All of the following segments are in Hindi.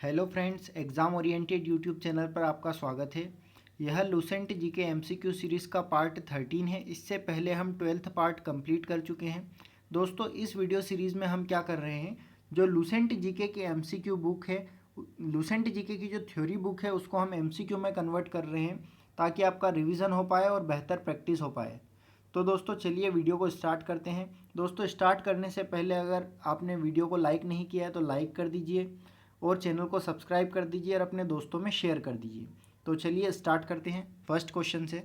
Hello friends, exam oriented YouTube channel पर आपका स्वागत है। यह लूसेंट जीके एमसीक्यू सीरीज़ का पार्ट 13 है। इससे पहले हम 12th पार्ट कंप्लीट कर चुके हैं। दोस्तों, इस वीडियो सीरीज़ में हम क्या कर रहे हैं, जो लूसेंट जीके की एमसीक्यू बुक है, लूसेंट जीके की जो थ्योरी बुक है उसको हम एमसीक्यू में कन्वर्ट कर रहे हैं ताकि आपका रिविज़न हो पाए और बेहतर प्रैक्टिस हो पाए। तो दोस्तों चलिए वीडियो को स्टार्ट करते हैं। दोस्तों, स्टार्ट करने से पहले अगर आपने वीडियो को लाइक नहीं किया है तो लाइक कर दीजिए और चैनल को सब्सक्राइब कर दीजिए और अपने दोस्तों में शेयर कर दीजिए। तो चलिए स्टार्ट करते हैं फर्स्ट क्वेश्चन से।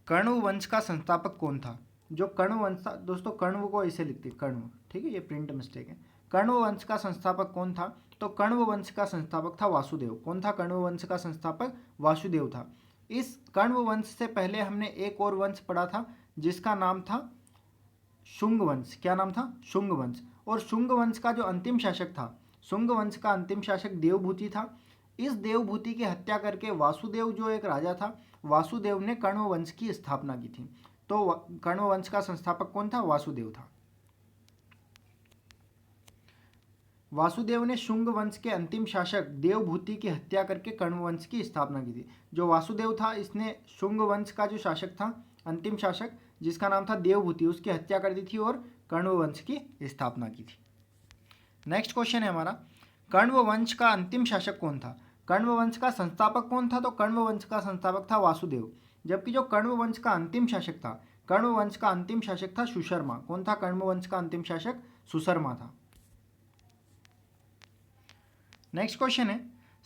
कण्व वंश का संस्थापक कौन था? जो कण्व वंश था, दोस्तों कण्व को ऐसे लिखते हैं, कण्व, ठीक है, ये प्रिंट मिस्टेक है। कण्व वंश का संस्थापक कौन था? तो कण्व वंश का संस्थापक था वासुदेव। कौन था कण्व वंश का संस्थापक? वासुदेव था। इस कण्व वंश से पहले हमने एक और वंश पढ़ा था जिसका नाम था शुंग वंश। क्या नाम था? शुंग वंश। और शुंग वंश का जो अंतिम शासक था, शुंग वंश का अंतिम शासक देवभूति था। इस देवभूति की हत्या करके वासुदेव जो एक राजा था, वासुदेव ने कण्व वंश की स्थापना की थी। तो कण्व वंश का संस्थापक कौन था? वासुदेव था। वासुदेव ने शुंग वंश के अंतिम शासक देवभूति की हत्या करके कण्व वंश की स्थापना की थी। जो वासुदेव था, इसने शुंग वंश का जो शासक था, अंतिम शासक जिसका नाम था देवभूति, उसकी हत्या कर दी थी और कण्व वंश की स्थापना की थी। नेक्स्ट क्वेश्चन है हमारा, कण्व वंश का अंतिम शासक कौन था? कण्व वंश का संस्थापक कौन था? तो कण्व वंश का संस्थापक था वासुदेव। जबकि जो कण्व वंश का अंतिम शासक था, कण्व वंश का अंतिम शासक था सुशर्मा। कौन था कण्व वंश का अंतिम शासक? सुशर्मा था। नेक्स्ट क्वेश्चन है,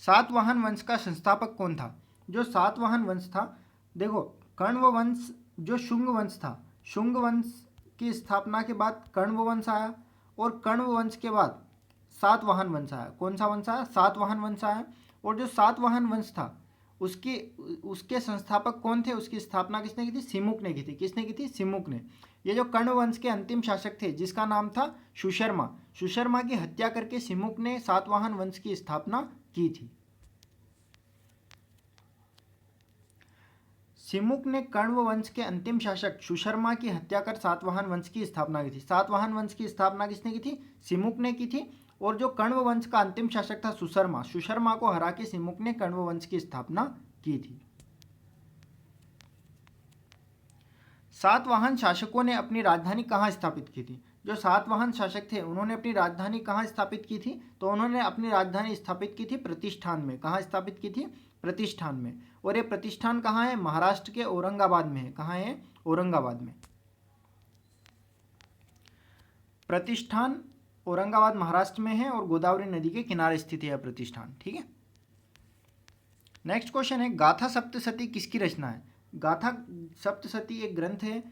सातवाहन वंश का संस्थापक कौन था? जो सातवाहन वंश था, देखो कण्व वंश जो शुंग वंश था, शुंग वंश की स्थापना के बाद कण्व वंश आया और कण्व वंश के बाद सातवाहन वंश आया। कौन सा वंश आया? सातवाहन वंश आया। और जो सातवाहन वंश था उसके उसके संस्थापक कौन थे? उसकी स्थापना किसने की थी? सिमुक ने की थी। किसने की थी? सिमुक ने। ये जो कण्व वंश के अंतिम शासक थे जिसका नाम था सुशर्मा, सुशर्मा की हत्या करके सिमुक ने सातवाहन वंश की स्थापना की थी। सिमुक ने कण्व वंश के अंतिम शासक सुशर्मा की हत्या कर सातवाहन वंश की स्थापना की थी। सातवाहन वंश की स्थापना किसने की थी? सिमुक ने की थी। और जो कण्व वंश का अंतिम शासक था सुशर्मा, सुशर्मा को हरा के सिमुक ने कण्व वंश की स्थापना की थी। सातवाहन शासकों ने अपनी राजधानी कहाँ स्थापित की थी? जो सातवाहन शासक थे उन्होंने अपनी राजधानी कहाँ स्थापित की थी? तो उन्होंने अपनी राजधानी स्थापित की थी प्रतिष्ठान में। कहाँ स्थापित की थी? प्रतिष्ठान में। और ये प्रतिष्ठान कहाँ है? महाराष्ट्र के औरंगाबाद में है। कहाँ है? औरंगाबाद में। प्रतिष्ठान औरंगाबाद महाराष्ट्र में है और गोदावरी नदी के किनारे स्थित है प्रतिष्ठान, ठीक है। नेक्स्ट क्वेश्चन है, गाथा सप्तशती किसकी रचना है? गाथा सप्तशती एक ग्रंथ है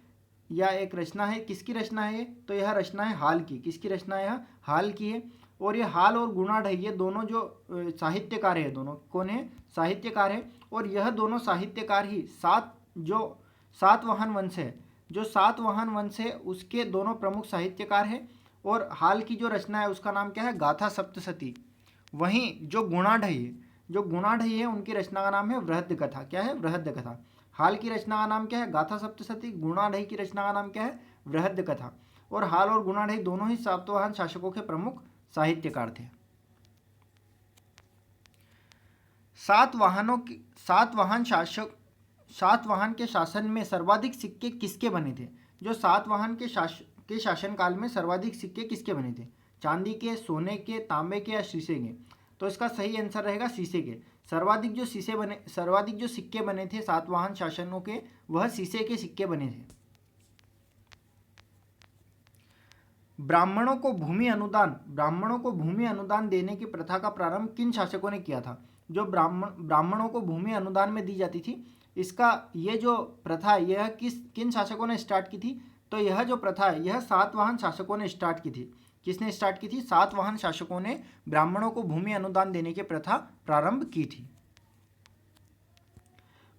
या एक रचना है। किसकी रचना है? तो यह रचना है हाल की। किसकी रचना है? यह हाल की है। और ये हाल और गुणाढ़ ये दोनों जो साहित्यकार है, दोनों कौन है? साहित्यकार है। और यह दोनों साहित्यकार ही सातवाहन वंश है, जो सातवाहन वंश है उसके दोनों प्रमुख साहित्यकार हैं। और हाल की जो रचना है उसका नाम क्या है? गाथा सप्तशती। वहीं जो गुणाढ़ है उनकी रचना का नाम है वृहद कथा। क्या है? वृहद कथा। हाल की रचना का नाम क्या है? गाथा सप्तशती। गुणाढ़ई की रचना का नाम क्या है? वृहद कथा। और हाल और गुणाढ़ई दोनों ही सातवाहन शासकों के प्रमुख साहित्यकार थे। सातवाहन के शासन में सर्वाधिक सिक्के किसके बने थे? जो सातवाहन के शासनकाल में सर्वाधिक सिक्के किसके बने थे? चांदी के, सोने के, तांबे के या शीशे के? तो इसका सही आंसर रहेगा शीशे के। सर्वाधिक जो सिक्के बने थे सातवाहन शासनों के, वह शीशे के सिक्के बने थे। ब्राह्मणों को भूमि अनुदान देने की प्रथा का प्रारंभ किन शासकों ने किया था? जो ब्राह्मणों को भूमि अनुदान में दी जाती थी, इसका ये जो प्रथा है यह किन शासकों ने स्टार्ट की थी? तो यह जो प्रथा है यह सातवाहन शासकों ने स्टार्ट की थी। किसने स्टार्ट की थी? सातवाहन शासकों ने ब्राह्मणों को भूमि अनुदान देने की प्रथा प्रारंभ की थी।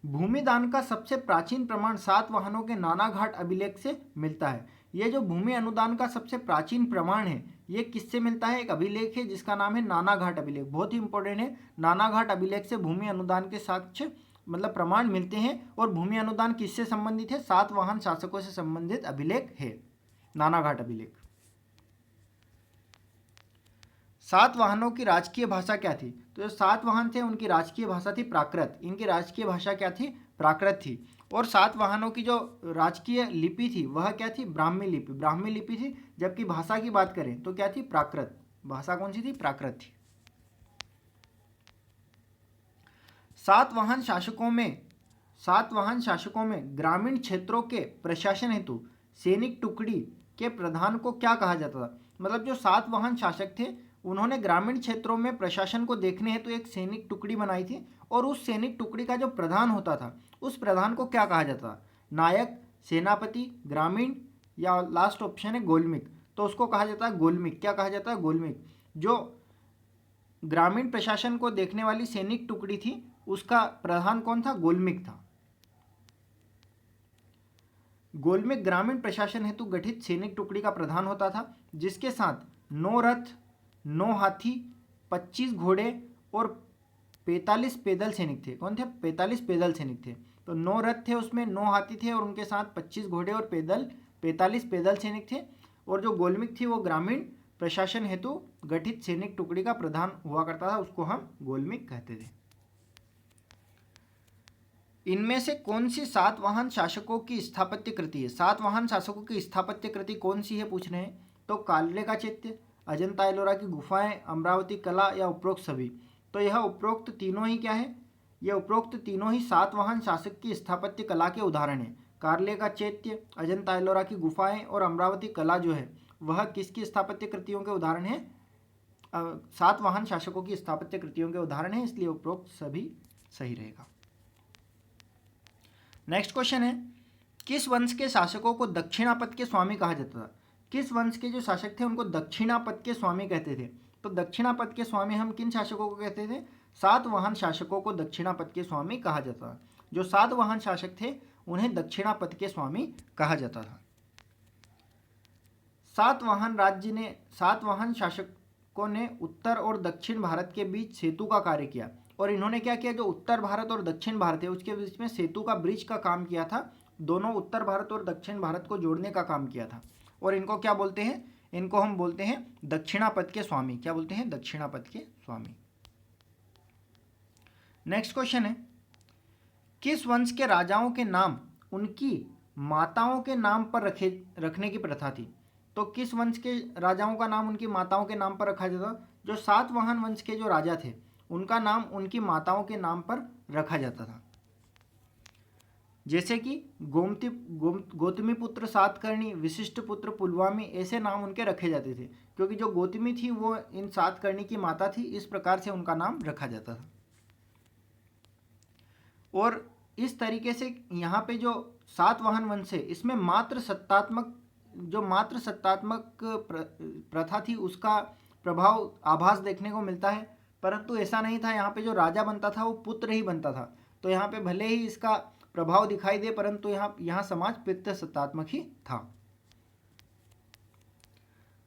भूमिदान का सबसे प्राचीन प्रमाण सातवाहनों के नानाघाट अभिलेख से मिलता है। ये जो भूमि अनुदान का सबसे प्राचीन प्रमाण है ये किससे मिलता है? एक अभिलेख है जिसका नाम है नानाघाट अभिलेख। बहुत ही इंपॉर्टेंट है। नानाघाट अभिलेख से भूमि अनुदान के साक्ष्य मतलब प्रमाण मिलते हैं। और भूमि अनुदान किससे संबंधित है? सातवाहन शासकों से संबंधित अभिलेख है नानाघाट अभिलेख। सातवाहनों की राजकीय भाषा क्या थी? तो जो सातवाहन थे उनकी राजकीय भाषा थी प्राकृत। इनकी राजकीय भाषा क्या थी? प्राकृत थी। और सातवाहनों की जो राजकीय लिपि थी वह क्या थी? ब्राह्मी लिपि। ब्राह्मी लिपि थी। जबकि भाषा की बात करें तो क्या थी? प्राकृत। भाषा कौन सी थी? प्राकृत थी। सातवाहन शासकों में ग्रामीण क्षेत्रों के प्रशासन हेतु सैनिक टुकड़ी के प्रधान को क्या कहा जाता था? मतलब जो सातवाहन शासक थे उन्होंने ग्रामीण क्षेत्रों में प्रशासन को देखने हेतु एक सैनिक टुकड़ी बनाई थी, और उस सैनिक टुकड़ी का जो प्रधान होता था उस प्रधान को क्या कहा जाता था? नायक, सेनापति, ग्रामीण, या लास्ट ऑप्शन है गोलमिक। तो उसको कहा जाता है गोलमिक। क्या कहा जाता है? गोलमिक। जो ग्रामीण प्रशासन को देखने वाली सैनिक टुकड़ी थी उसका प्रधान कौन था? गोलमिक था। गोलमिक ग्रामीण प्रशासन हेतु गठित सैनिक टुकड़ी का प्रधान होता था, जिसके साथ 9 रथ, 9 हाथी, 25 घोड़े और 45 पैदल सैनिक थे। कौन थे? 45 पैदल सैनिक थे। तो 9 रथ थे, उसमें 9 हाथी थे और उनके साथ 25 घोड़े और 45 पैदल सैनिक थे। और जो गोलमिक थी वो ग्रामीण प्रशासन हेतु गठित सैनिक टुकड़ी का प्रधान हुआ करता था, उसको हम गोलमिक कहते थे। इनमें से कौन सी सातवाहन शासकों की स्थापत्य कृति है? सातवाहन शासकों की स्थापत्य कृति कौन सी है पूछ रहे हैं। तो कालरे का चैत्य, अजंता एलोरा की गुफाएं, अमरावती कला, या उपरोक्त सभी। तो यह उपरोक्त तीनों ही क्या है? यह उपरोक्त तीनों ही सातवाहन शासक की स्थापत्य कला के उदाहरण हैं। कार्ले का चैत्य, अजंता एलोरा की गुफाएं और अमरावती कला जो है वह किसकी स्थापत्य कृतियों के उदाहरण है? सातवाहन शासकों की स्थापत्य कृतियों के उदाहरण है, इसलिए उपरोक्त सभी सही रहेगा। नेक्स्ट क्वेश्चन है, किस वंश के शासकों को दक्षिणापथ के स्वामी कहा जाता था? किस वंश के जो शासक थे उनको दक्षिणापथ के स्वामी कहते थे? तो दक्षिणापथ के स्वामी हम किन शासकों को कहते थे? सातवाहन शासकों को दक्षिणापथ के स्वामी कहा जाता था। जो सातवाहन शासक थे उन्हें दक्षिणापथ के स्वामी कहा जाता था। सातवाहन शासकों ने उत्तर और दक्षिण भारत के बीच सेतु का कार्य किया। और इन्होंने क्या किया? जो उत्तर भारत और दक्षिण भारत है उसके बीच में सेतु का ब्रिज का काम किया था। दोनों उत्तर भारत और दक्षिण भारत को जोड़ने का काम किया था। और इनको क्या बोलते हैं? इनको हम बोलते हैं दक्षिणापथ के स्वामी। क्या बोलते हैं? दक्षिणापथ के स्वामी। नेक्स्ट क्वेश्चन है, किस वंश के राजाओं के नाम उनकी माताओं के नाम पर रखने की प्रथा थी? तो किस वंश के राजाओं का नाम उनकी माताओं के नाम पर रखा जाता? जो सातवाहन वंश के जो राजा थे उनका नाम उनकी माताओं के नाम पर रखा जाता था। जैसे कि गौतमी पुत्र सातकर्णी, विशिष्ट पुत्र पुलवामी, ऐसे नाम उनके रखे जाते थे, क्योंकि जो गौतमी थी वो इन सातकर्णी की माता थी। इस प्रकार से उनका नाम रखा जाता था। और इस तरीके से यहाँ पे जो सातवाहन वंश है इसमें मात्र सत्तात्मक प्रथा थी उसका प्रभाव आभास देखने को मिलता है, परंतु ऐसा नहीं था। यहाँ पे जो राजा बनता था वो पुत्र ही बनता था। तो यहाँ पे भले ही इसका प्रभाव दिखाई दे परंतु यहाँ समाज पितृसत्तात्मक ही था।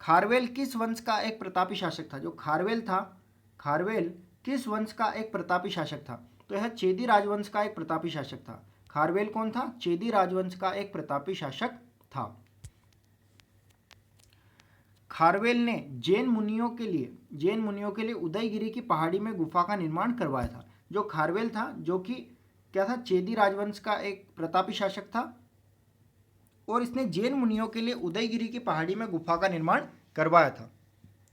खारवेल किस वंश का एक प्रतापी शासक था? जो खारवेल था, खारवेल किस वंश का एक प्रतापी शासक था? तो यह चेदी राजवंश का एक प्रतापी शासक था। खारवेल कौन था? चेदी राजवंश का एक प्रतापी शासक था। खारवेल ने जैन मुनियों के लिए उदयगिरी की पहाड़ी में गुफा का निर्माण करवाया था। जो खारवेल था जो कि क्या था? चेदी राजवंश का एक प्रतापी शासक था और इसने जैन मुनियों के लिए उदयगिरी की पहाड़ी में गुफा का निर्माण करवाया था।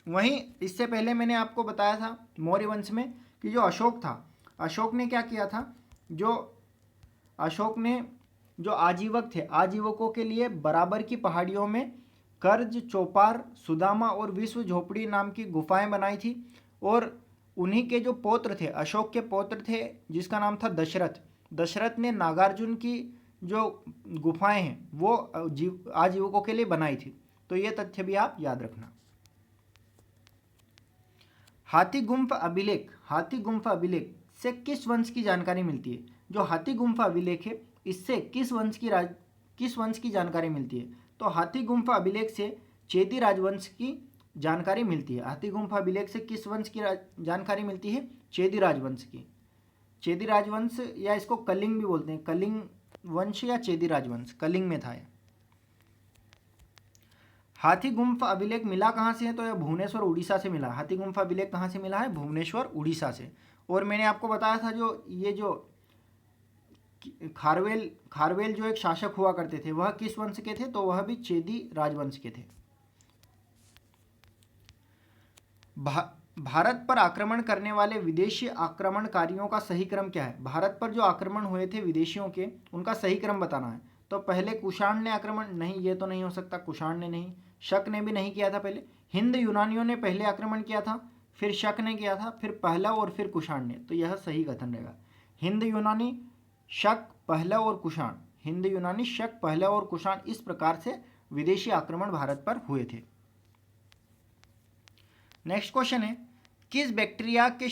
वहीं इससे पहले मैंने आपको बताया था मौर्य वंश में कि जो अशोक था, अशोक ने क्या किया था? अशोक ने जो आजीवक थे, आजीवकों के लिए बराबर की पहाड़ियों में कर्ज, चौपार, सुदामा और विश्व झोपड़ी नाम की गुफाएं बनाई थी। और उन्हीं के जो पौत्र थे, अशोक के पौत्र थे जिसका नाम था दशरथ, दशरथ ने नागार्जुन की जो गुफाएं हैं वो आजीवकों के लिए बनाई थी। तो ये तथ्य भी आप याद रखना। हाथी गुम्फ अभिलेख से किस वंश की जानकारी मिलती है? जो हाथी गुम्फा अभिलेख है इससे किस वंश की जानकारी मिलती है? तो हाथी गुम्फा अभिलेख से चेदी राजवंश की जानकारी मिलती है। हाथी गुम्फा अभिलेख से किस वंश की जानकारी मिलती है? चेदी राजवंश की। चेदी राजवंश, या इसको कलिंग भी बोलते हैं, कलिंग वंश या चेदी राजवंश, कलिंग में था। हाथी गुम्फ अभिलेख मिला कहाँ से है? तो यह भुवनेश्वर उड़ीसा से मिला। हाथी गुम्फ अभिलेख कहाँ से मिला है? भुवनेश्वर उड़ीसा से। और मैंने आपको बताया था जो खारवेल जो एक शासक हुआ करते थे वह किस वंश के थे? तो वह भी चेदी राजवंश के थे। भारत पर आक्रमण करने वाले विदेशी आक्रमणकारियों का सही क्रम क्या है? भारत पर जो आक्रमण हुए थे विदेशियों के, उनका सही क्रम बताना है। तो पहले कुषाण ने आक्रमण, नहीं ये तो नहीं हो सकता, कुषाण ने नहीं, शक ने भी नहीं किया था। पहले हिंद यूनानियों ने पहले आक्रमण किया था, फिर शक ने किया था, फिर पहला और फिर कुषाण ने। तो यह सही कथन रहेगा। हिंद यूनानी, शक, पहला और कुषाण। हिंद यूनानी, शक, पहला और कुषाण, इस प्रकार से विदेशी आक्रमण भारत पर हुए थे। नेक्स्ट क्वेश्चन है, किस बैक्टीरिया के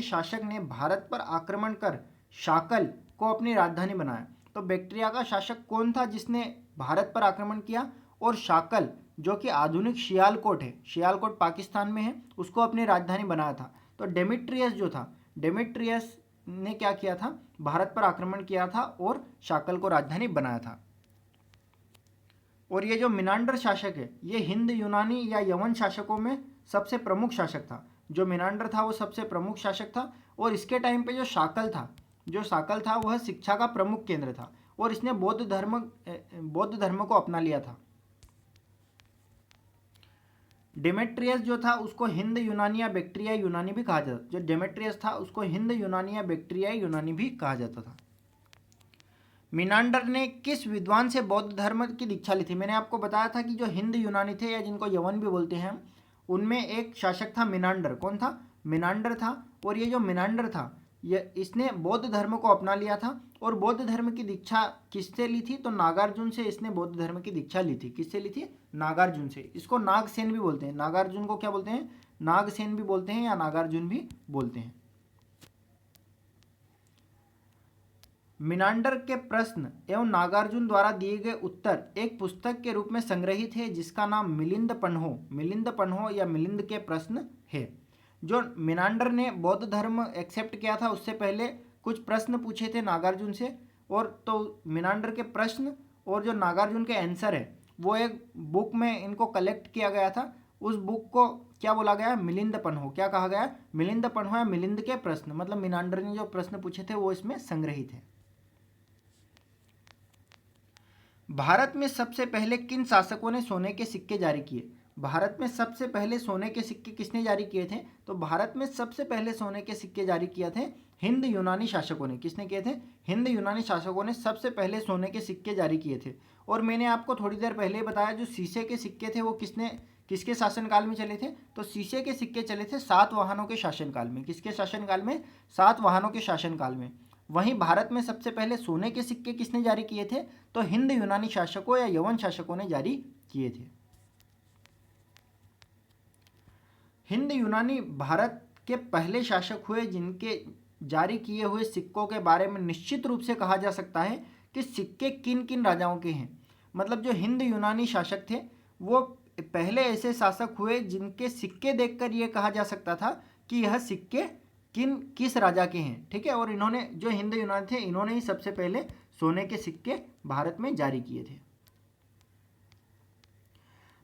शासक ने भारत पर आक्रमण कर शाकल को अपनी राजधानी बनाया? तो बैक्टीरिया का शासक कौन था जिसने भारत पर आक्रमण किया और शाकल जो कि आधुनिक शियालकोट है, शियालकोट पाकिस्तान में है, उसको अपनी राजधानी बनाया था? तो डेमेट्रियस जो था, डेमेट्रियस ने क्या किया था? भारत पर आक्रमण किया था और शाकल को राजधानी बनाया था। और ये जो मिनांडर शासक है, ये हिंद यूनानी या यवन शासकों में सबसे प्रमुख शासक था। जो मिनांडर था वो सबसे प्रमुख शासक था। और इसके टाइम पे जो शाकल था वह शिक्षा का प्रमुख केंद्र था और इसने बौद्ध धर्म को अपना लिया था। डेमेट्रियस जो था उसको हिंद यूनानी या बैक्टीरिया यूनानी भी कहा जाता था। जो डेमेट्रियस था उसको हिंद यूनानी या बैक्टीरिया यूनानी भी कहा जाता था। मिनांडर ने किस विद्वान से बौद्ध धर्म की दीक्षा ली थी? मैंने आपको बताया था कि जो हिंद यूनानी थे या जिनको यवन भी बोलते हैं, उनमें एक शासक था मिनांडर। कौन था? मिनांडर था। और ये जो मिनांडर था इसने बौद्ध धर्म को अपना लिया था। और बौद्ध धर्म की दीक्षा किससे ली थी? तो नागार्जुन से इसने बौद्ध धर्म की दीक्षा ली थी। किससे ली थी? नागार्जुन से। इसको नागसेन भी बोलते हैं। नागार्जुन को क्या बोलते हैं? नागसेन भी बोलते हैं या नागार्जुन भी बोलते हैं। मिनांडर के प्रश्न एवं नागार्जुन द्वारा दिए गए उत्तर एक पुस्तक के रूप में संग्रहित है जिसका नाम मिलिंद पन्हो या मिलिंद के प्रश्न है। जो मिनांडर ने बौद्ध धर्म एक्सेप्ट किया था उससे पहले कुछ प्रश्न पूछे थे नागार्जुन से, और तो मिनांडर के प्रश्न और जो नागार्जुन के आंसर है वो एक बुक में इनको कलेक्ट किया गया था। उस बुक को क्या बोला गया? मिलिंद पन्हो। क्या कहा गया? मिलिंद पन्हो या मिलिंद के प्रश्न। मतलब मिनांडर ने जो प्रश्न पूछे थे वो इसमें संग्रहित है। भारत में सबसे पहले किन शासकों ने सोने के सिक्के जारी किए? भारत में सबसे पहले सोने के सिक्के किसने जारी किए थे? तो भारत में सबसे पहले सोने के सिक्के जारी किए थे हिंद यूनानी शासकों ने। किसने किए थे? हिंद यूनानी शासकों ने सबसे पहले सोने के सिक्के जारी किए थे। और मैंने आपको थोड़ी देर पहले बताया जो शीशे के सिक्के थे वो किसके शासनकाल में चले थे? तो शीशे के सिक्के चले थे सातवाहनों के शासनकाल में। किसके शासनकाल में? सातवाहनों के शासनकाल में। वहीं भारत में सबसे पहले सोने के सिक्के किसने जारी किए थे? तो हिंद यूनानी शासकों या यवन शासकों ने जारी किए थे। हिंद यूनानी भारत के पहले शासक हुए जिनके जारी किए हुए सिक्कों के बारे में निश्चित रूप से कहा जा सकता है कि सिक्के किन किन राजाओं के हैं। मतलब जो हिंद यूनानी शासक थे वो पहले ऐसे शासक हुए जिनके सिक्के देखकर यह कहा जा सकता था कि यह सिक्के किस राजा के हैं। ठीक है। और इन्होंने जो हिंद यूनानी थे इन्होंने ही सबसे पहले सोने के सिक्के भारत में जारी किए थे।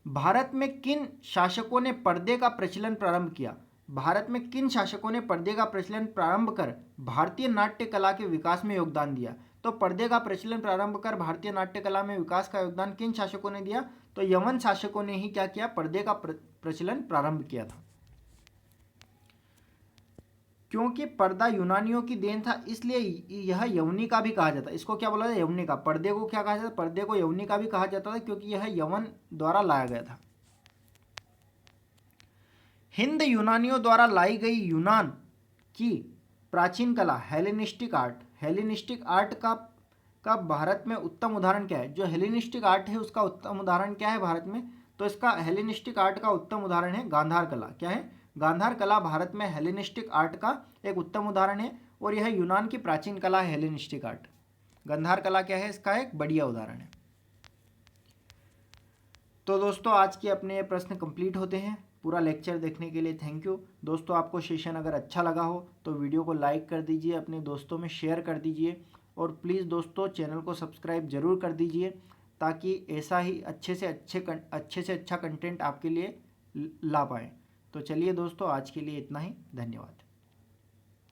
भारत में किन शासकों ने पर्दे का प्रचलन प्रारंभ किया? भारत में किन शासकों ने पर्दे का प्रचलन प्रारंभ कर भारतीय नाट्य कला के विकास में योगदान दिया? तो पर्दे का प्रचलन प्रारंभ कर भारतीय नाट्य कला में विकास का योगदान किन शासकों ने दिया? तो यवन शासकों ने ही क्या किया? पर्दे का प्रचलन प्रारंभ किया था। क्योंकि पर्दा यूनानियों की देन था इसलिए यह यवनी का भी कहा जाता है। इसको क्या बोला जाता है? यवनी का। पर्दे को क्या कहा जाता है? पर्दे को यवनी का भी कहा जाता था क्योंकि यह यवन द्वारा लाया गया था। हिंद यूनानियों द्वारा लाई गई यूनान की प्राचीन कला हेलेनिस्टिक आर्ट का भारत में उत्तम उदाहरण क्या है? जो हेलेनिस्टिक आर्ट है उसका उत्तम उदाहरण क्या है भारत में? तो इसका हेलेनिस्टिक आर्ट का उत्तम उदाहरण है गांधार कला। क्या है? गांधार कला भारत में हेलेनिस्टिक आर्ट का एक उत्तम उदाहरण है और यह यूनान की प्राचीन कला है हेलेनिस्टिक आर्ट। गांधार कला क्या है? इसका एक बढ़िया उदाहरण है। तो दोस्तों आज के अपने ये प्रश्न कंप्लीट होते हैं। पूरा लेक्चर देखने के लिए थैंक यू। दोस्तों आपको सेशन अगर अच्छा लगा हो तो वीडियो को लाइक कर दीजिए, अपने दोस्तों में शेयर कर दीजिए और प्लीज़ दोस्तों चैनल को सब्सक्राइब ज़रूर कर दीजिए ताकि ऐसा ही अच्छे से अच्छा कंटेंट आपके लिए ला पाएँ। तो चलिए दोस्तों, आज के लिए इतना ही। धन्यवाद।